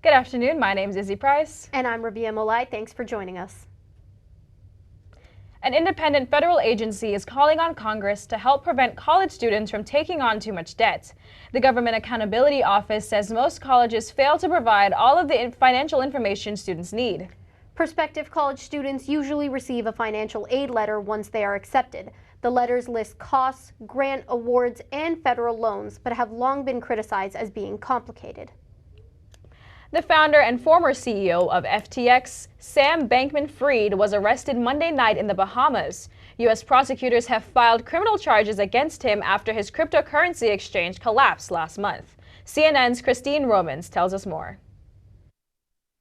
Good afternoon, my name is Izzy Price. And I'm Rabia Molai. Thanks for joining us. An independent federal agency is calling on Congress to help prevent college students from taking on too much debt. The Government Accountability Office says most colleges fail to provide all of the financial information students need. Prospective college students usually receive a financial aid letter once they are accepted. The letters list costs, grant awards, and federal loans, but have long been criticized as being complicated. The founder and former CEO of FTX, Sam Bankman-Fried, was arrested Monday night in the Bahamas. U.S. prosecutors have filed criminal charges against him after his cryptocurrency exchange collapsed last month. CNN's Christine Romans tells us more.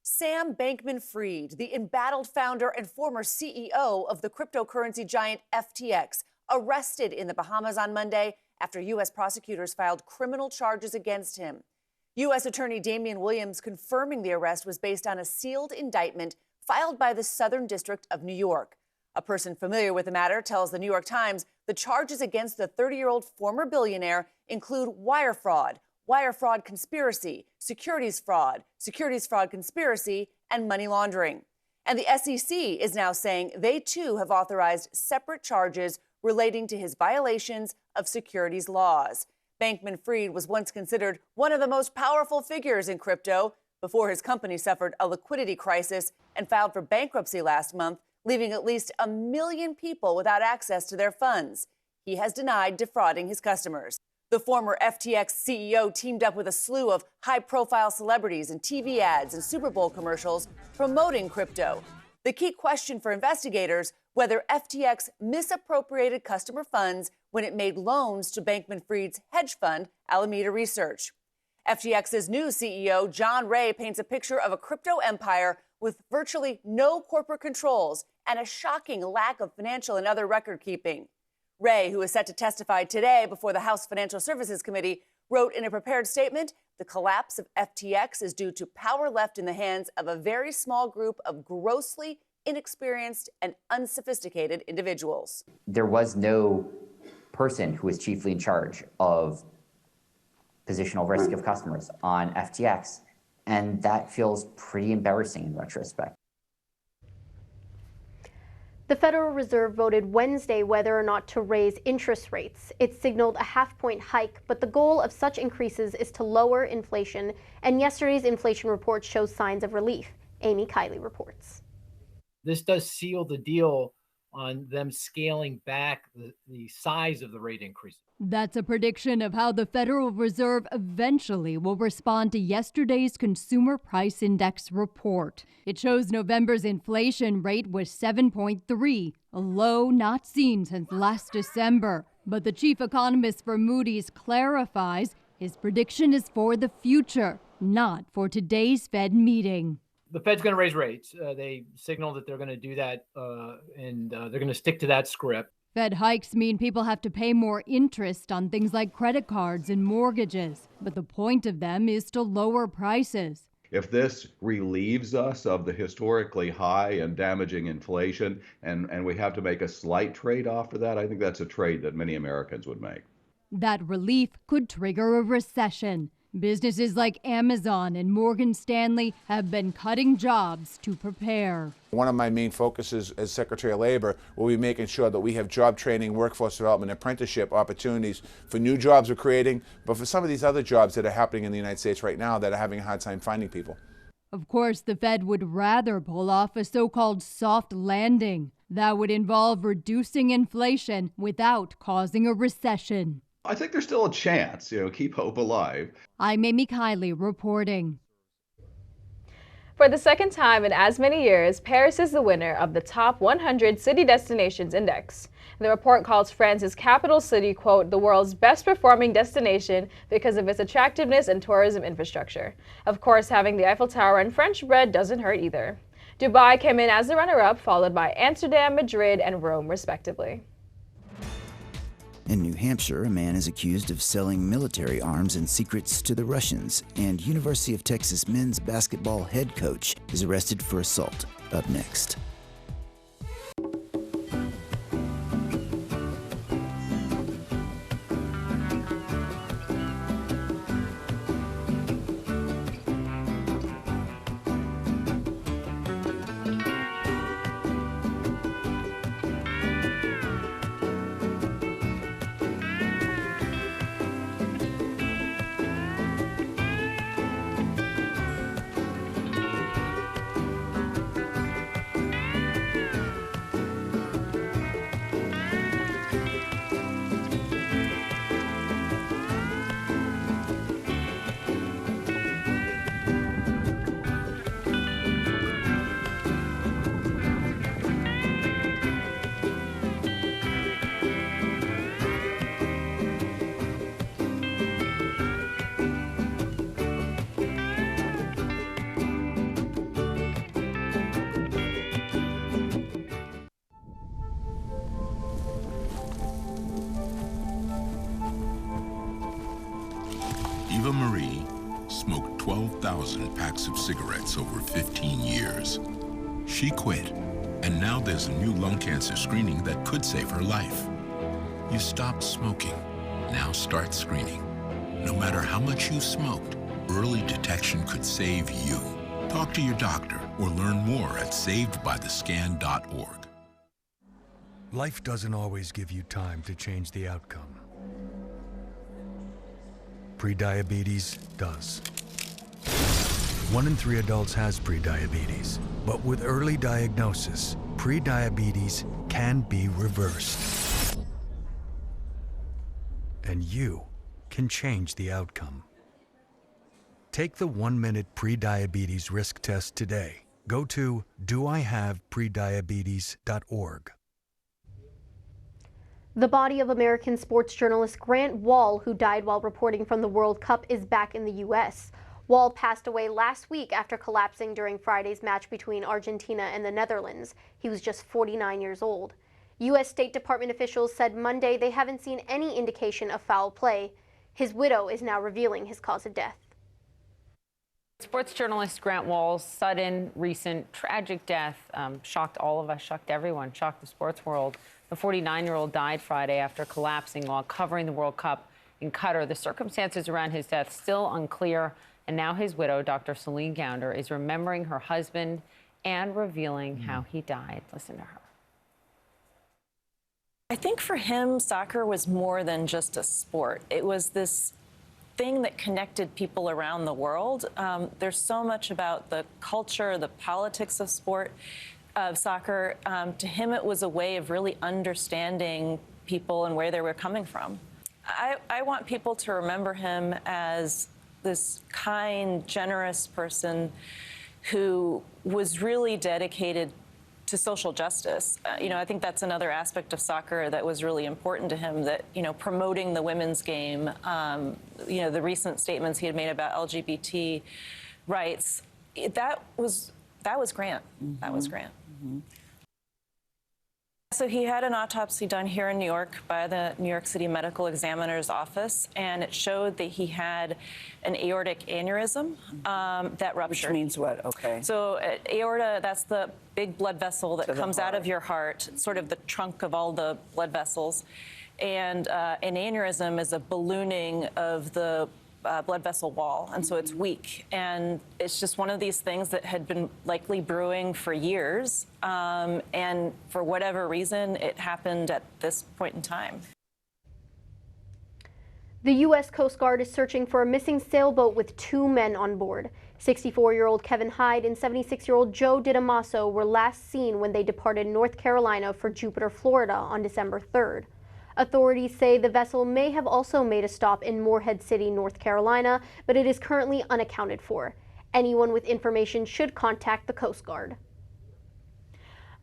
Sam Bankman-Fried, the embattled founder and former CEO of the cryptocurrency giant FTX, arrested in the Bahamas on Monday after U.S. prosecutors filed criminal charges against him. U.S. Attorney Damian Williams confirming the arrest was based on a sealed indictment filed by the Southern District of New York. A person familiar with the matter tells the New York Times the charges against the 30-year-old former billionaire include wire fraud conspiracy, securities fraud conspiracy, and money laundering. And the SEC is now saying they too have authorized separate charges relating to his violations of securities laws. Bankman-Fried was once considered one of the most powerful figures in crypto before his company suffered a liquidity crisis and filed for bankruptcy last month, leaving at least 1 million people without access to their funds. He has denied defrauding his customers. The former FTX CEO teamed up with a slew of high-profile celebrities in TV ads and Super Bowl commercials promoting crypto. The key question for investigators, whether FTX misappropriated customer funds when it made loans to Bankman-Fried's hedge fund, Alameda Research. FTX's new CEO, John Ray, paints a picture of a crypto empire with virtually no corporate controls and a shocking lack of financial and other record keeping. Ray, who is set to testify today before the House Financial Services Committee, wrote in a prepared statement, the collapse of FTX is due to power left in the hands of a very small group of grossly inexperienced and unsophisticated individuals. There was no person who was chiefly in charge of positional risk of customers on FTX, and that feels pretty embarrassing in retrospect. The Federal Reserve voted Wednesday whether or not to raise interest rates. It signaled a half-point hike, but the goal of such increases is to lower inflation, and yesterday's inflation report shows signs of relief. Amy Kiley reports. This does seal the deal on them scaling back the size of the rate increase. That's a prediction of how the Federal Reserve eventually will respond to yesterday's Consumer Price Index report. It shows November's inflation rate was 7.3, a low not seen since last December. But the chief economist for Moody's clarifies his prediction is for the future, not for today's Fed meeting. The Fed's going to raise rates. They signaled that they're going to do that, and they're going to stick to that script. Fed hikes mean people have to pay more interest on things like credit cards and mortgages, but the point of them is to lower prices. If this relieves us of the historically high and damaging inflation, and we have to make a slight trade-off for that, I think that's a trade that many Americans would make. That relief could trigger a recession. Businesses like Amazon and Morgan Stanley have been cutting jobs to prepare. One of my main focuses as Secretary of Labor will be making sure that we have job training, workforce development, apprenticeship opportunities for new jobs we're creating, but for some of these other jobs that are happening in the United States right now that are having a hard time finding people. Of course, the Fed would rather pull off a so-called soft landing. That would involve reducing inflation without causing a recession. I think there's still a chance, keep hope alive. I'm Amy Kiley reporting. For the second time in as many years, Paris is the winner of the Top 100 City Destinations Index. The report calls France's capital city, quote, the world's best performing destination because of its attractiveness and tourism infrastructure. Of course, having the Eiffel Tower and French bread doesn't hurt either. Dubai came in as the runner-up, followed by Amsterdam, Madrid, and Rome, respectively. In New Hampshire, a man is accused of selling military arms and secrets to the Russians, and University of Texas men's basketball head coach is arrested for assault. Up next. 12,000 packs of cigarettes over 15 years. She quit, and now there's a new lung cancer screening that could save her life. You stopped smoking. Now start screening. No matter how much you smoked, early detection could save you. Talk to your doctor or learn more at savedbythescan.org. Life doesn't always give you time to change the outcome. Prediabetes does. 1 in 3 adults has prediabetes, but with early diagnosis, prediabetes can be reversed. And you can change the outcome. Take the 1-minute prediabetes risk test today. Go to doihaveprediabetes.org. The body of American sports journalist Grant Wahl, who died while reporting from the World Cup, is back in the U.S. Wahl passed away last week after collapsing during Friday's match between Argentina and the Netherlands. He was just 49 years old. U.S. State Department officials said Monday they haven't seen any indication of foul play. His widow is now revealing his cause of death. Sports journalist Grant Wahl's sudden, recent, tragic death shocked all of us, shocked everyone, shocked the sports world. The 49-year-old died Friday after collapsing while covering the World Cup in Qatar. The circumstances around his death still unclear, and now his widow, Dr. Celine Gounder, is remembering her husband and revealing how he died. Listen to her. I think for him, soccer was more than just a sport. It was this thing that connected people around the world. There's so much about the culture, the politics of sport, of soccer. To him, it was a way of really understanding people and where they were coming from. I want people to remember him as this kind, generous person who was really dedicated to social justice. I think that's another aspect of soccer that was really important to him, that, promoting the women's game, the recent statements he had made about LGBT rights, that was Grant. Mm-hmm. That was Grant. Mm-hmm. So he had an autopsy done here in New York by the New York City Medical Examiner's Office, and it showed that he had an aortic aneurysm that ruptured. Which means what? Okay. So aorta, that's the big blood vessel that comes out of your heart, sort of the trunk of all the blood vessels. And an aneurysm is a ballooning of the blood vessel wall, and so it's weak. And it's just one of these things that had been likely brewing for years, and for whatever reason, it happened at this point in time. The U.S. Coast Guard is searching for a missing sailboat with 2 men on board. 64-year-old Kevin Hyde and 76-year-old Joe DiDamaso were last seen when they departed North Carolina for Jupiter, Florida on December 3rd. Authorities say the vessel may have also made a stop in Morehead City, North Carolina, but it is currently unaccounted for. Anyone with information should contact the Coast Guard.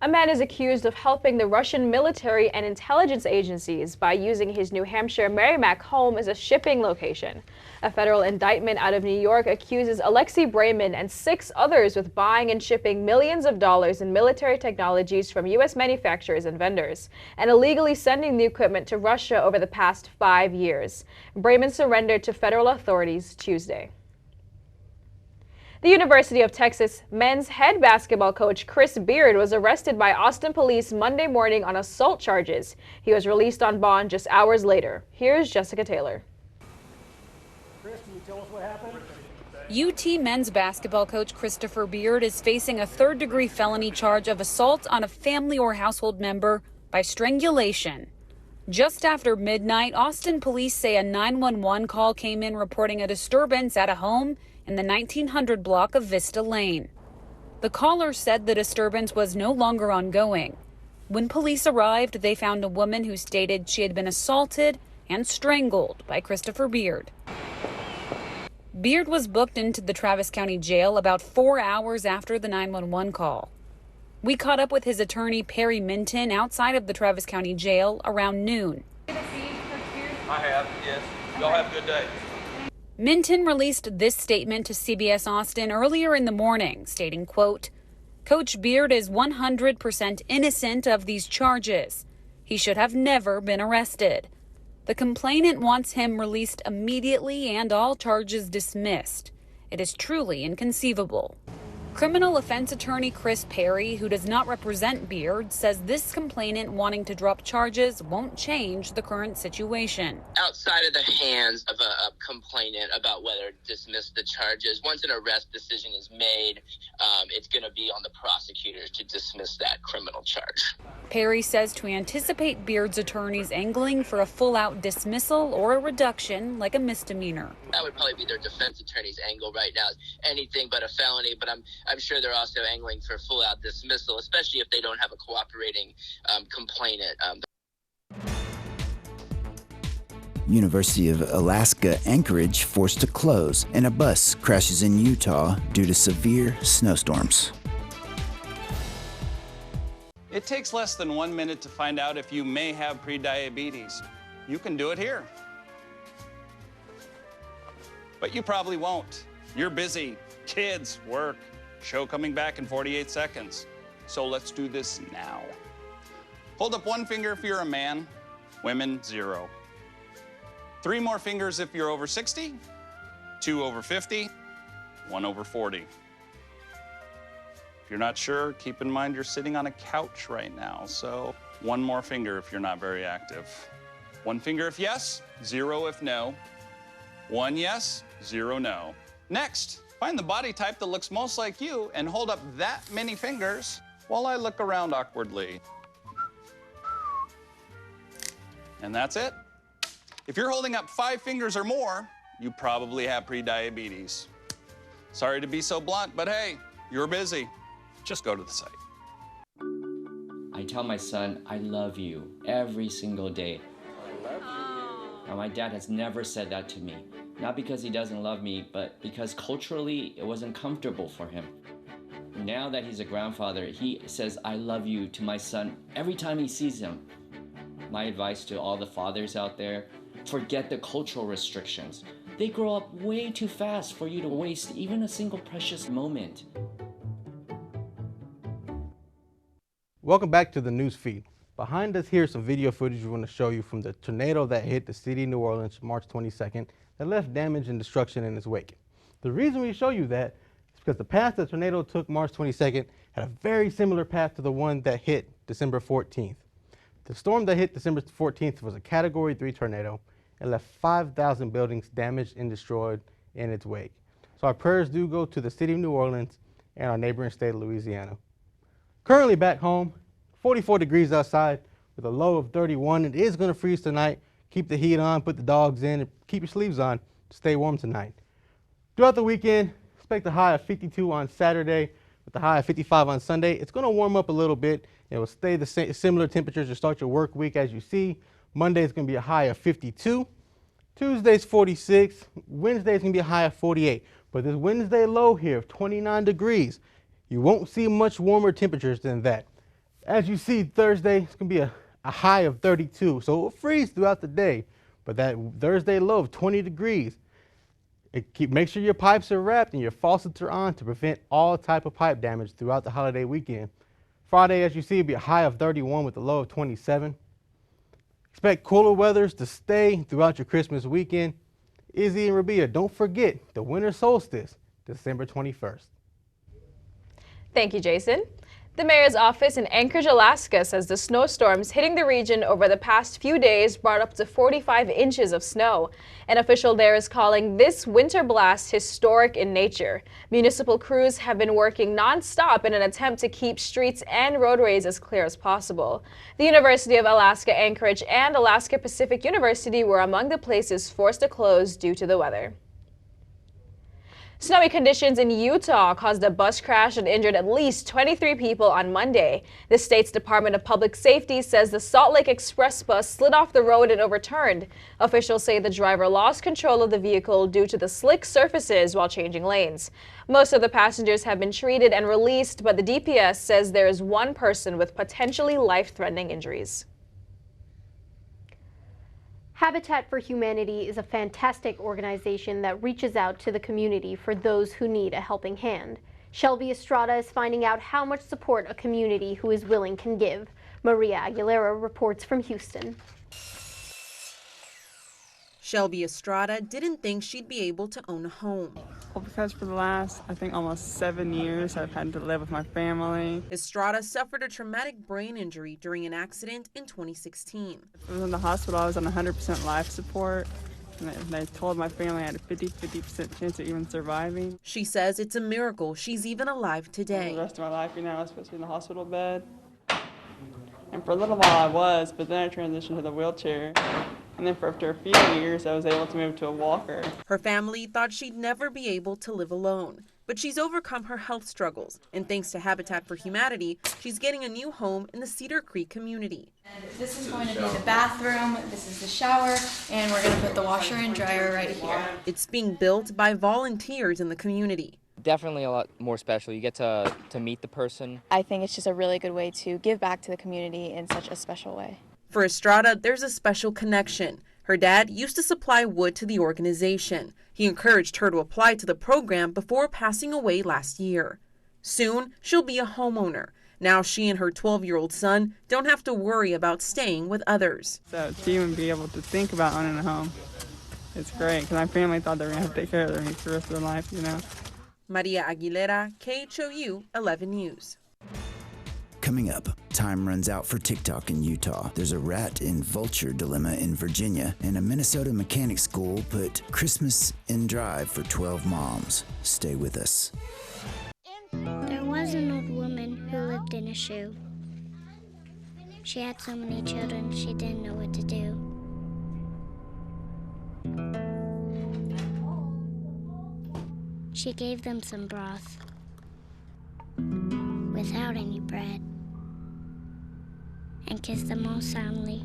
A man is accused of helping the Russian military and intelligence agencies by using his New Hampshire Merrimack home as a shipping location. A federal indictment out of New York accuses Alexei Brayman and 6 others with buying and shipping millions of dollars in military technologies from U.S. manufacturers and vendors, and illegally sending the equipment to Russia over the past 5 years. Brayman surrendered to federal authorities Tuesday. The University of Texas men's head basketball coach Chris Beard was arrested by Austin police Monday morning on assault charges. He was released on bond just hours later. Here's Jessica Taylor. Chris, can you tell us what happened? UT men's basketball coach Christopher Beard is facing a 3rd-degree felony charge of assault on a family or household member by strangulation. Just after midnight, Austin police say a 911 call came in reporting a disturbance at a home in the 1900 block of Vista Lane. The caller said the disturbance was no longer ongoing. When police arrived, they found a woman who stated she had been assaulted and strangled by Christopher Beard. Beard was booked into the Travis County Jail about 4 hours after the 911 call. We caught up with his attorney, Perry Minton, outside of the Travis County Jail around noon. I have, yes. Y'all have a good day. Minton released this statement to CBS Austin earlier in the morning, stating, quote, "Coach Beard is 100% innocent of these charges. He should have never been arrested. The complainant wants him released immediately and all charges dismissed. It is truly inconceivable. Criminal offense attorney Chris Perry, who does not represent Beard, says this complainant wanting to drop charges won't change the current situation. Outside of the hands of a complainant about whether to dismiss the charges, once an arrest decision is made, it's going to be on the prosecutors to dismiss that criminal charge. Perry says to anticipate Beard's attorneys angling for a full-out dismissal or a reduction like a misdemeanor. That would probably be their defense attorney's angle right now, anything but a felony, but I'm sure they're also angling for full-out dismissal, especially if they don't have a cooperating complainant. University of Alaska Anchorage forced to close, and a bus crashes in Utah due to severe snowstorms. It takes less than 1 minute to find out if you may have prediabetes. You can do it here. But you probably won't. You're busy. Kids, work, show coming back in 48 seconds. So let's do this now. Hold up one finger if you're a man, women, 0. 3 more fingers if you're over 60, 2 over 50, 1 over 40. If you're not sure, keep in mind you're sitting on a couch right now, so 1 more finger if you're not very active. 1 finger if yes, 0 if no. 1 yes, 0 no. Next, find the body type that looks most like you and hold up that many fingers while I look around awkwardly. And that's it. If you're holding up 5 fingers or more, you probably have prediabetes. Sorry to be so blunt, but hey, you're busy. Just go to the site. I tell my son, I love you every single day. I love you. Now, my dad has never said that to me. Not because he doesn't love me, but because culturally it wasn't comfortable for him. Now that he's a grandfather, he says, I love you to my son every time he sees him. My advice to all the fathers out there, forget the cultural restrictions. They grow up way too fast for you to waste even a single precious moment. Welcome back to the NewsFeed. Behind us here is some video footage we want to show you from the tornado that hit the city of New Orleans March 22nd that left damage and destruction in its wake. The reason we show you that is because the path the tornado took March 22nd had a very similar path to the one that hit December 14th. The storm that hit December 14th was a Category 3 tornado and left 5,000 buildings damaged and destroyed in its wake. So our prayers do go to the city of New Orleans and our neighboring state of Louisiana. Currently back home, 44 degrees outside with a low of 31. It is going to freeze tonight. Keep the heat on, put the dogs in, and keep your sleeves on to stay warm tonight. Throughout the weekend, expect a high of 52 on Saturday with a high of 55 on Sunday. It's going to warm up a little bit. It will stay the same, similar temperatures to start your work week as you see. Monday is going to be a high of 52. Tuesday's 46. Wednesday is going to be a high of 48. But this Wednesday low here of 29 degrees, you won't see much warmer temperatures than that. As you see, Thursday, it's going to be a high of 32. So it will freeze throughout the day. But that Thursday low of 20 degrees, make sure your pipes are wrapped and your faucets are on to prevent all type of pipe damage throughout the holiday weekend. Friday, as you see, will be a high of 31 with a low of 27. Expect cooler weathers to stay throughout your Christmas weekend. Izzy and Rabia, don't forget the winter solstice, December 21st. Thank you, Jason. The mayor's office in Anchorage, Alaska says the snowstorms hitting the region over the past few days brought up to 45 inches of snow. An official there is calling this winter blast historic in nature. Municipal crews have been working non-stop in an attempt to keep streets and roadways as clear as possible. The University of Alaska Anchorage and Alaska Pacific University were among the places forced to close due to the weather. Snowy conditions in Utah caused a bus crash and injured at least 23 people on Monday. The state's Department of Public Safety says the Salt Lake Express bus slid off the road and overturned. Officials say the driver lost control of the vehicle due to the slick surfaces while changing lanes. Most of the passengers have been treated and released, but the DPS says there is one person with potentially life-threatening injuries. Habitat for Humanity is a fantastic organization that reaches out to the community for those who need a helping hand. Shelby Estrada is finding out how much support a community who is willing can give. Maria Aguilera reports from Houston. Shelby Estrada didn't think she'd be able to own a home. Well, because for the last, I think, almost 7 years, I've had to live with my family. Estrada suffered a traumatic brain injury during an accident in 2016. I was in the hospital, I was on 100% life support. And they told my family I had a 50% chance of even surviving. She says it's a miracle she's even alive today. The rest of my life, I was supposed to be in the hospital bed. And for a little while I was, but then I transitioned to the wheelchair. And then after a few years, I was able to move to a walker. Her family thought she'd never be able to live alone, but she's overcome her health struggles. And thanks to Habitat for Humanity, she's getting a new home in the Cedar Creek community. And this is going to be the bathroom, this is the shower, and we're going to put the washer and dryer right here. It's being built by volunteers in the community. Definitely a lot more special. You get to meet the person. I think it's just a really good way to give back to the community in such a special way. For Estrada, there's a special connection. Her dad used to supply wood to the organization. He encouraged her to apply to the program before passing away last year. Soon, she'll be a homeowner. Now she and her 12-year-old son don't have to worry about staying with others. So to even be able to think about owning a home, it's great, because my family thought they were going to have to take care of me for the rest of their life, you know. Maria Aguilera, KHOU 11 News. Coming up, time runs out for TikTok in Utah. There's a rat and vulture dilemma in Virginia, and a Minnesota mechanic school put Christmas in drive for 12 moms. Stay with us. There was an old woman who lived in a shoe. She had so many children, she didn't know what to do. She gave them some broth without any bread and kissed them all soundly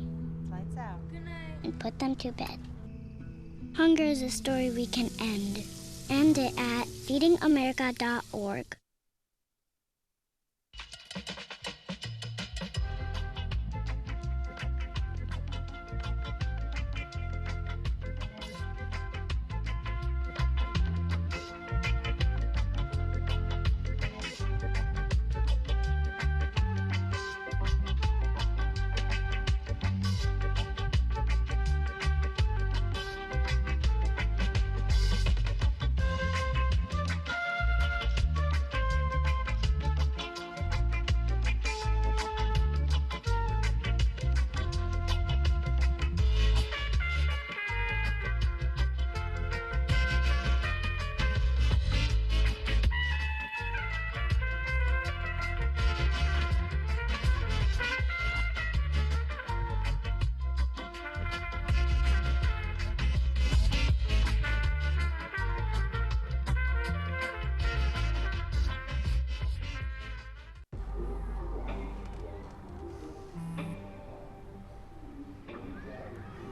and put them to bed. Hunger is a story we can end. End it at feedingamerica.org.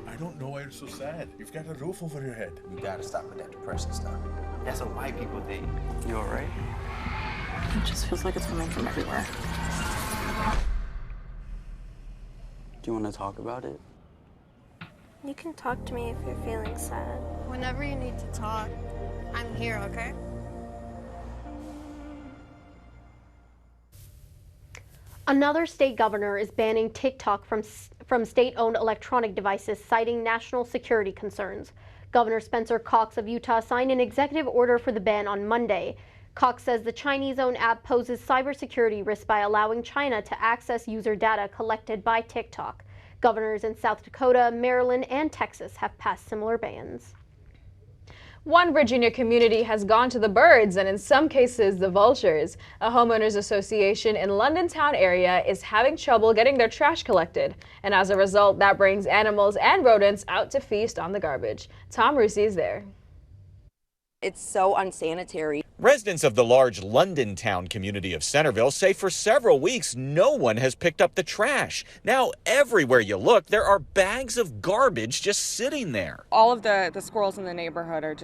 I don't know why you're so sad. You've got a roof over your head. You gotta stop with that depression stuff. That's what white people think. You alright? It just feels like it's coming from everywhere. Do you want to talk about it? You can talk to me if you're feeling sad. Whenever you need to talk, I'm here, okay? Another state governor is banning TikTok from state-owned electronic devices, citing national security concerns. Governor Spencer Cox of Utah signed an executive order for the ban on Monday. Cox says the Chinese-owned app poses cybersecurity risks by allowing China to access user data collected by TikTok. Governors in South Dakota, Maryland, and Texas have passed similar bans. One Virginia community has gone to the birds and in some cases the vultures. A homeowners association in London town area is having trouble getting their trash collected. And as a result, that brings animals and rodents out to feast on the garbage. Tom Rusi is there. It's so unsanitary. Residents of the large London town community of Centerville say for several weeks no one has picked up the trash. Now everywhere you look there are bags of garbage just sitting there. All of the squirrels in the neighborhood are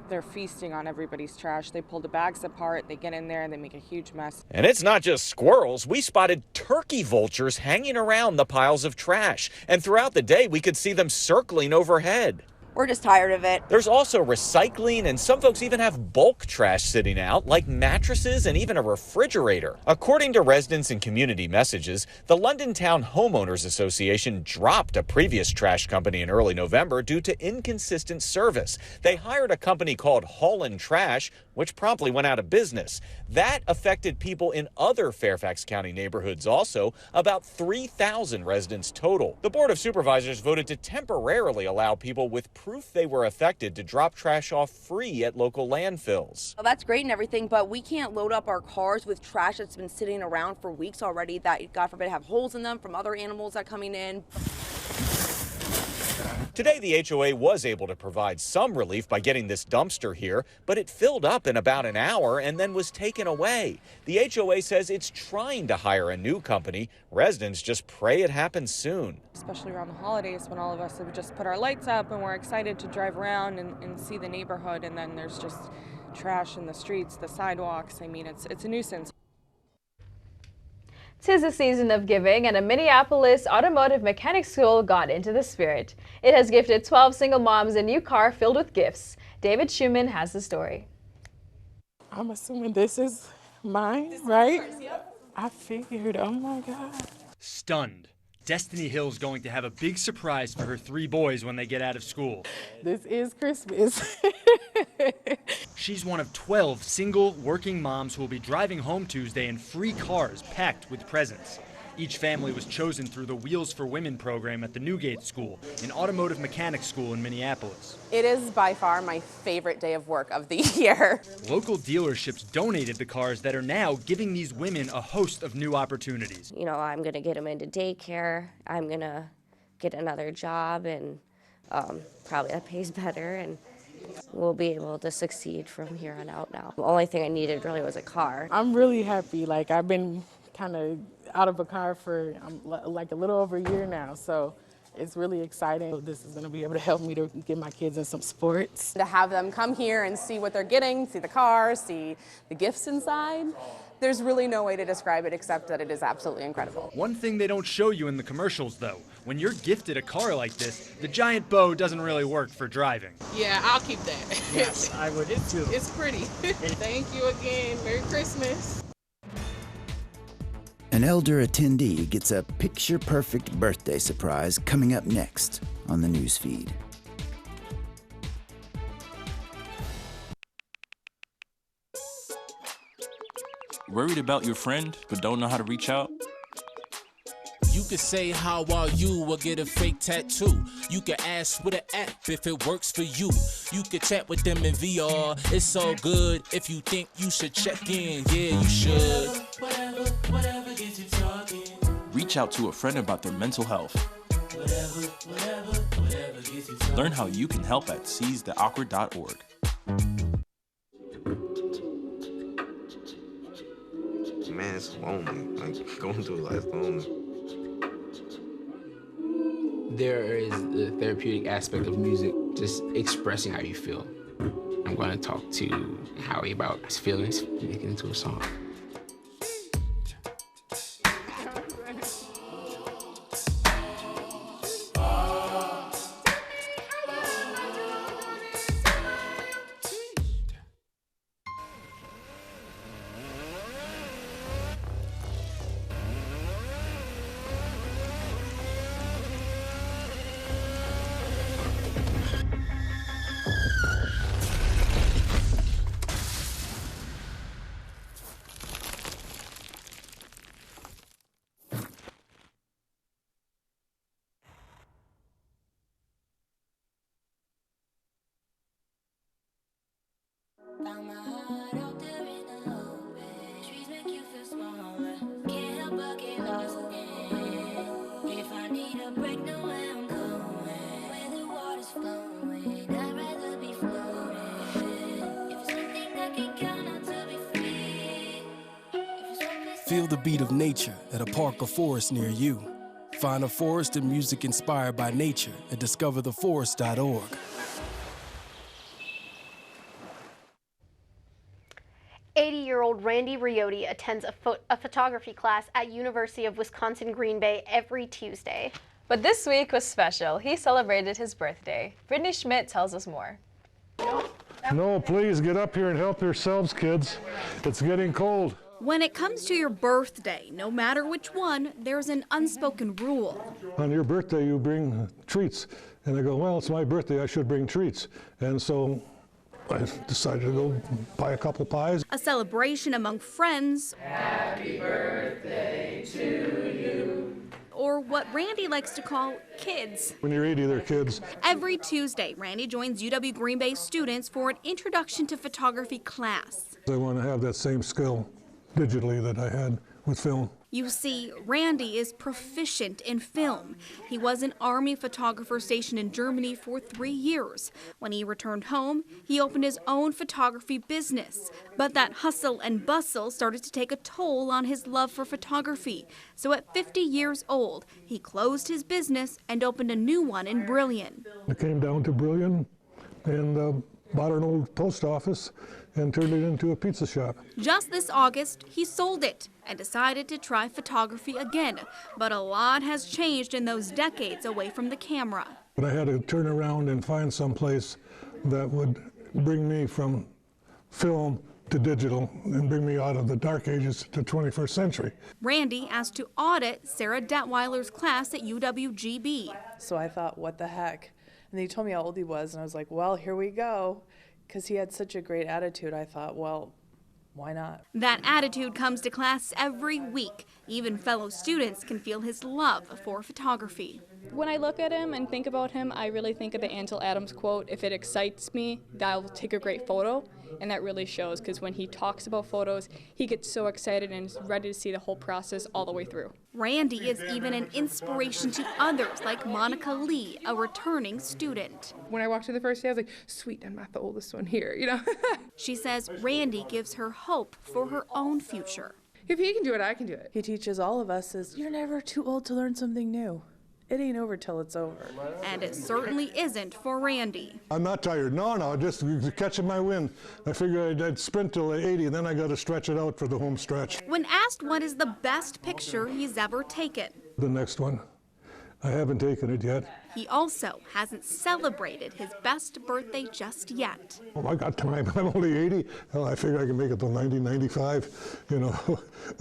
they're feasting on everybody's trash. They pull the bags apart, they get in there and they make a huge mess. And it's not just squirrels. We spotted turkey vultures hanging around the piles of trash. And throughout the day we could see them circling overhead. We're just tired of it. There's also recycling, and some folks even have bulk trash sitting out, like mattresses and even a refrigerator. According to residents and community messages, the London Town Homeowners Association dropped a previous trash company in early November due to inconsistent service. They hired a company called Haulin' Trash, which promptly went out of business. That affected people in other Fairfax County neighborhoods also, about 3,000 residents total. The Board of Supervisors voted to temporarily allow people with proof they were affected to drop trash off free at local landfills. Well, that's great and everything, but we can't load up our cars with trash that's been sitting around for weeks already that, God forbid, have holes in them from other animals that are coming in. Today, the HOA was able to provide some relief by getting this dumpster here, but it filled up in about an hour and then was taken away. The HOA says it's trying to hire a new company. Residents just pray it happens soon. Especially around the holidays when all of us have just put our lights up and we're excited to drive around and see the neighborhood, and then there's just trash in the streets, the sidewalks. I mean, it's a nuisance. 'Tis a season of giving, and a Minneapolis automotive mechanic school got into the spirit. It has gifted 12 single moms a new car filled with gifts. David Schumann has the story. I'm assuming this is mine, right? I figured, oh my God. Stunned. Destiny Hill's going to have a big surprise for her 3 boys when they get out of school. This is Christmas. She's one of 12 single working moms who will be driving home Tuesday in free cars packed with presents. Each family was chosen through the Wheels for Women program at the Newgate School, an automotive mechanics school in Minneapolis. It is by far my favorite day of work of the year. Local dealerships donated the cars that are now giving these women a host of new opportunities. You know, I'm going to get them into daycare. I'm going to get another job, and probably that pays better, and we'll be able to succeed from here on out now. The only thing I needed really was a car. I'm really happy. Like, I've been kind of out of a car for like a little over a year now, so it's really exciting. This is going to be able to help me to get my kids in some sports. To have them come here and see what they're getting, see the car, see the gifts inside, there's really no way to describe it except that it is absolutely incredible. One thing they don't show you in the commercials, though, when you're gifted a car like this, the giant bow doesn't really work for driving. Yeah, I'll keep that. Yes, I would too. It's pretty. Thank you again. Merry Christmas. An elder attendee gets a picture-perfect birthday surprise coming up next on the NewsFeed. Worried about your friend but don't know how to reach out? You could say how are you or get a fake tattoo. You could ask with an app if it works for you. You could chat with them in VR. It's so good. If you think you should check in, yeah, you should. Whatever gets you talking. Reach out to a friend about their mental health. Whatever gets you talking. Learn how you can help at seizetheawkward.org. Man, it's lonely. Like, going through life lonely. There is the therapeutic aspect of music, just expressing how you feel. I'm going to talk to Howie about his feelings, make it into a song. Feel the beat of nature at a park or forest near you. Find a forest and music inspired by nature at discovertheforest.org. '80-year-old Randy Riotti attends a photography class at University of Wisconsin-Green Bay every Tuesday. But this week was special. He celebrated his birthday. Brittany Schmidt tells us more. No, please get up here and help yourselves, kids. It's getting cold. When it comes to your birthday, no matter which one, there's an unspoken rule. On your birthday, you bring treats. And I go, well, it's my birthday, I should bring treats. And so I decided to go buy a couple pies. A celebration among friends. Happy birthday to you. Or what Randy likes to call kids. When you're 80, they're kids. Every Tuesday, Randy joins UW Green Bay students for an introduction to photography class. I want to have that same skill digitally that I had with film. You see, Randy is proficient in film. He was an Army photographer stationed in Germany for 3 years. When he returned home, he opened his own photography business. But that hustle and bustle started to take a toll on his love for photography. So at 50 years old, he closed his business and opened a new one in Brillion. I came down to Brillion and bought an old post office and turned it into a pizza shop. Just this August, he sold it and decided to try photography again. But a lot has changed in those decades away from the camera. But I had to turn around and find some place that would bring me from film to digital and bring me out of the dark ages to 21st century. Randy asked to audit Sarah Detweiler's class at UWGB. So I thought, what the heck? And he told me how old he was, and I was like, well, here we go. Because he had such a great attitude, I thought, well, why not? That attitude comes to class every week. Even fellow students can feel his love for photography. When I look at him and think about him, I really think of the Ansel Adams quote, if it excites me, I'll take a great photo. And that really shows, because when he talks about photos, he gets so excited and is ready to see the whole process all the way through. Randy is even an inspiration to others, like Monica Lee, a returning student. When I walked through the first day, I was like, sweet, I'm not the oldest one here, you know? She says Randy gives her hope for her own future. If he can do it, I can do it. He teaches all of us is you're never too old to learn something new. It ain't over till it's over. And it certainly isn't for Randy. I'm not tired. No, just catching my wind. I figured I'd sprint till 80, and then I got to stretch it out for the home stretch. When asked what is the best picture he's ever taken, the next one. I haven't taken it yet. He also hasn't celebrated his best birthday just yet. Oh, I got time. I'm only 80. Well, I figure I can make it till 90, 95. You know,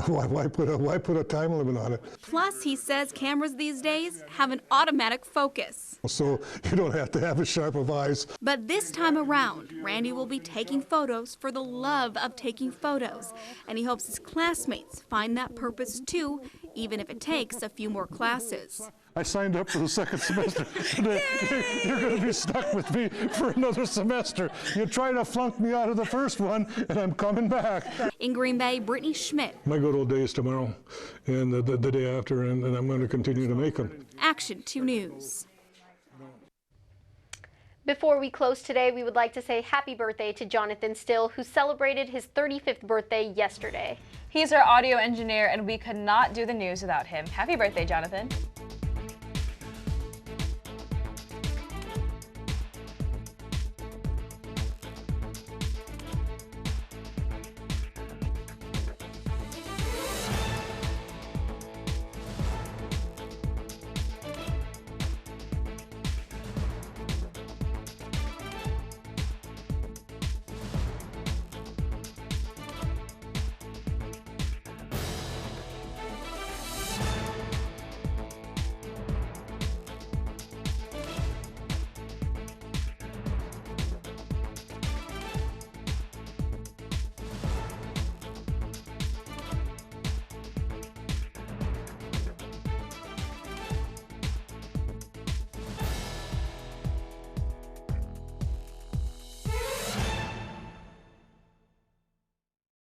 why put a time limit on it? Plus, he says cameras these days have an automatic focus. So you don't have to have as sharp of eyes. But this time around, Randy will be taking photos for the love of taking photos. And he hopes his classmates find that purpose too, even if it takes a few more classes. I signed up for the second semester. You're going to be stuck with me for another semester. You try to flunk me out of the first one, and I'm coming back. In Green Bay, Brittany Schmidt. My good old days tomorrow and the day after, and I'm going to continue to make them. Action 2 News. Before we close today, we would like to say happy birthday to Jonathan Still, who celebrated his 35th birthday yesterday. He's our audio engineer, and we could not do the news without him. Happy birthday, Jonathan.